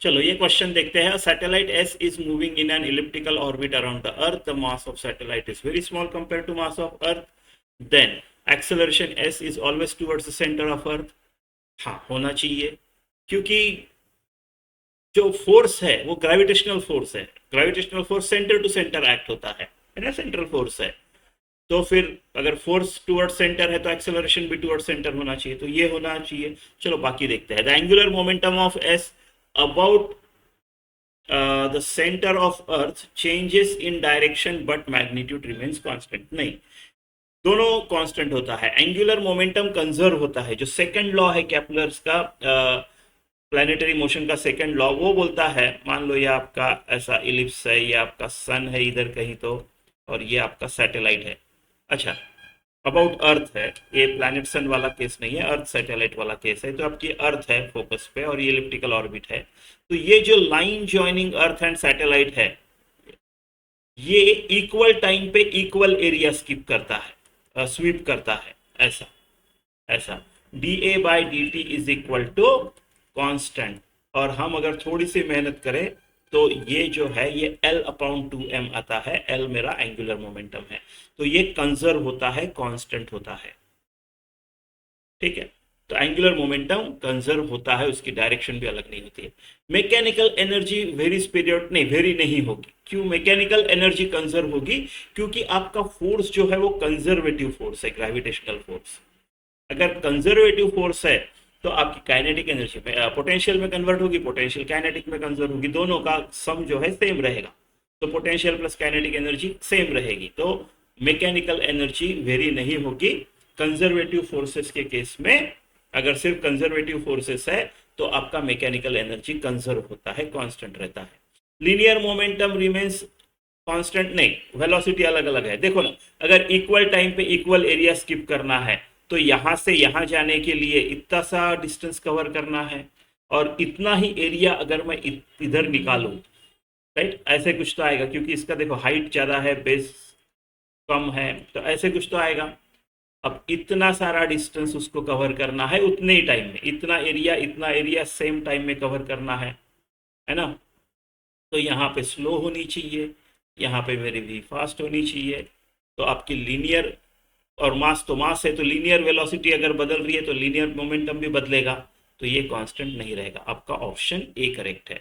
चलो ये क्वेश्चन देखते हैं। Satellite S is moving in an elliptical orbit around the earth, the mass of satellite is very small compare to mass of earth, then acceleration S is always towards the centre of earth. हाँ, होना चाहिए, क्योंकि जो force है वो gravitational force है। Gravitational force centre to centre act होता है ना, सेंट्रल फोर्स है। तो फिर अगर फोर्स टुवर्ड सेंटर है तो एक्सेलरेशन भी टुवर्ड सेंटर होना चाहिए, तो ये होना चाहिए। चलो बाकी देखते हैं। The angular momentum of S about the centre of earth changes in direction but magnitude remains constant. नहीं, दोनों कांस्टेंट होता है। एंगुलर मोमेंटम कंजर्व होता है। जो सेकंड लॉ है केपलर्स का, प्लानिटरी मोशन का सेकंड लॉ, वो बोलता है, मान लो ये आपका ऐसा इलिप्स है, ये आपका सन है इधर कहीं तो, और ये आपका सैटेलाइट है। अच्छा, अबाउट अर्थ है, ये प्लैनेट सन वाला केस नहीं है, अर्थ सैटेलाइट वाला केस है। तो आपकी अर्थ है फोकस पे और ये इलिप्टिकल ऑर्बिट है। तो ये जो line joining earth and satellite है, ये इक्वल टाइम पे इक्वल एरिया स्किप करता है, स्वीप करता है। ऐसा ऐसा D A by D T is equal to constant. और हम अगर थोड़ी सी मेहनत करें तो ये जो है ये L अपॉन 2m आता है। L मेरा एंगुलर मोमेंटम है, तो ये कंजर्व होता है, कांस्टेंट होता है। ठीक है, तो एंगुलर मोमेंटम कंजर्व होता है, उसकी डायरेक्शन भी अलग नहीं होती है। मैकेनिकल एनर्जी वेरीज पीरियड नहीं, वेरी नहीं होगी। क्यों मैकेनिकल एनर्जी कंजर्व होगी? क्योंकि आपका फोर्स जो है वो कंजर्वेटिव फोर्स है, ग्रेविटेशनल फोर्स। अगर कंजर्वेटिव फोर्स है तो आपकी काइनेटिक एनर्जी में पोटेंशियल में कन्वर्ट होगी, पोटेंशियल काइनेटिक में कंजर्व होगी, दोनों का सम जो है सेम रहेगा। तो potential plus kinetic energy same रहेगी, तो मैकेनिकल एनर्जी वेरी नहीं होगी। कंजर्वेटिव फोर्सेस के केस में अगर सिर्फ कंजर्वेटिव फोर्सेस है तो आपका मैकेनिकल एनर्जी कंजर्व होता है, कांस्टेंट रहता है। लीनियर मोमेंटम रिमेन्स कांस्टेंट नहीं, वेलोसिटी अलग अलग है। देखो ना, अगर इक्वल टाइम पे इक्वल एरिया स्किप करना है तो यहां से यहां जाने के लिए इतना सा डिस्टेंस कवर करना है, और इतना ही एरिया अगर मैं इधर निकालूं, राइट, ऐसे कुछ तो आएगा। क्योंकि इसका देखो हाइट ज्यादा है, बेस कम है, तो ऐसे कुछ तो आएगा। अब इतना सारा डिस्टेंस उसको कवर करना है उतने ही टाइम में, इतना एरिया सेम टाइम में कवर करना है ना। तो यहाँ पे स्लो होनी चाहिए, यहाँ पे मेरी भी फास्ट होनी चाहिए। तो आपकी लीनियर, और मास तो मास है, तो लीनियर वेलोसिटी अगर बदल रही है तो लीनियर मोमेंटम भी बदलेगा, तो ये कांस्टेंट नहीं रहेगा। आपका ऑप्शन ए करेक्ट है।